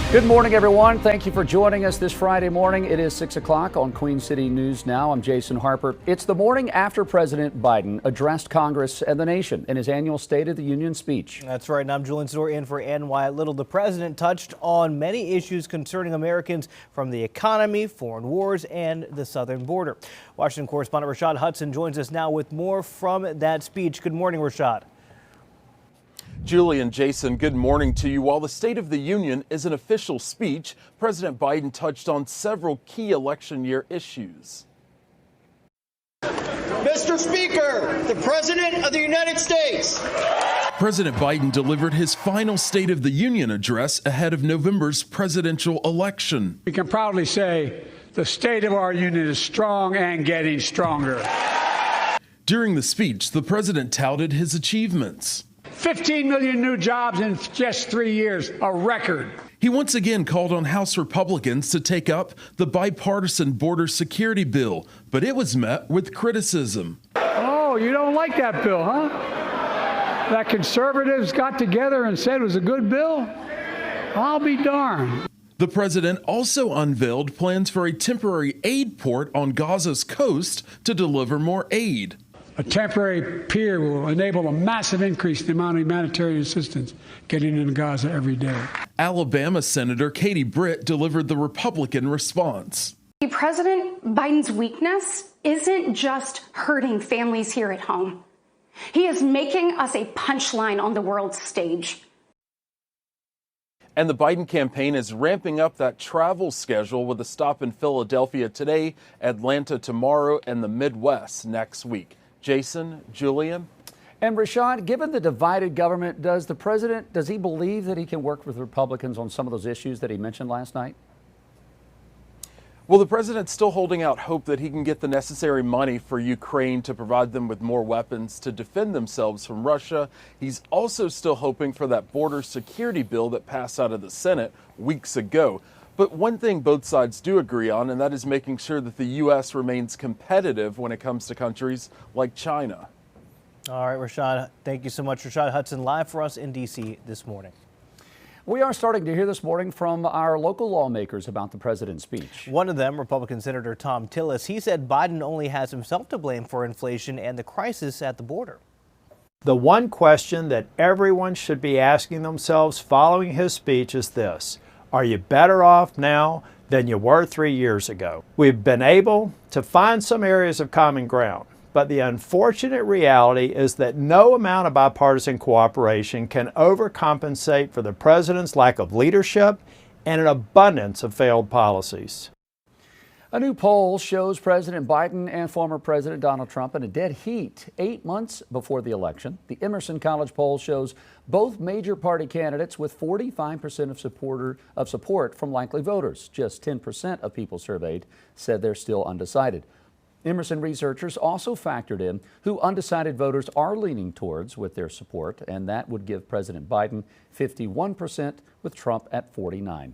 Good morning, everyone. Thank you for joining us this Friday morning. It is 6 o'clock on Queen City News Now. I'm Jason Harper. It's the morning after President Biden addressed Congress and the nation in his annual State of the Union speech. That's right. And I'm Julian Sador in for Ann Wyatt Little. The president touched on many issues concerning Americans, from the economy, foreign wars, and the southern border. Washington correspondent Rashad Hudson joins us now with more from that speech. Good morning, Rashad. Julie and Jason, good morning to you. While the State of the Union is an official speech, President Biden touched on several key election year issues. Mr. Speaker, the President of the United States. President Biden delivered his final State of the Union address ahead of November's presidential election. We can proudly say the state of our union is strong and getting stronger. During the speech, the president touted his achievements. 15 million new jobs in just 3 years, a record. He once again called on House Republicans to take up the bipartisan border security bill, but it was met with criticism. Oh, you don't like that bill, huh? That conservatives got together and said it was a good bill? I'll be darned. The president also unveiled plans for a temporary aid port on Gaza's coast to deliver more aid. A temporary pier will enable a massive increase in the amount of humanitarian assistance getting into Gaza every day. Alabama Senator Katie Britt delivered the Republican response. President Biden's weakness isn't just hurting families here at home. He is making us a punchline on the world stage. And the Biden campaign is ramping up that travel schedule with a stop in Philadelphia today, Atlanta tomorrow, and the Midwest next week. Jason, Julian. And Rashad, given the divided government, does he believe that he can work with Republicans on some of those issues that he mentioned last night? Well, the president's still holding out hope that he can get the necessary money for Ukraine to provide them with more weapons to defend themselves from Russia. He's also still hoping for that border security bill that passed out of the Senate weeks ago. But one thing both sides do agree on, and that is making sure that the U.S. remains competitive when it comes to countries like China. All right, Rashad, thank you so much. Rashad Hudson live for us in D.C. this morning. We are starting to hear this morning from our local lawmakers about the president's speech. One of them, Republican Senator Thom Tillis, he said Biden only has himself to blame for inflation and the crisis at the border. The one question that everyone should be asking themselves following his speech is this: are you better off now than you were 3 years ago? We've been able to find some areas of common ground, but the unfortunate reality is that no amount of bipartisan cooperation can overcompensate for the president's lack of leadership and an abundance of failed policies. A new poll shows President Biden and former President Donald Trump in a dead heat 8 months before the election. The Emerson College poll shows both major party candidates with 45% of support from likely voters. Just 10% of people surveyed said they're still undecided. Emerson researchers also factored in who undecided voters are leaning towards with their support, and that would give President Biden 51% with Trump at 49%.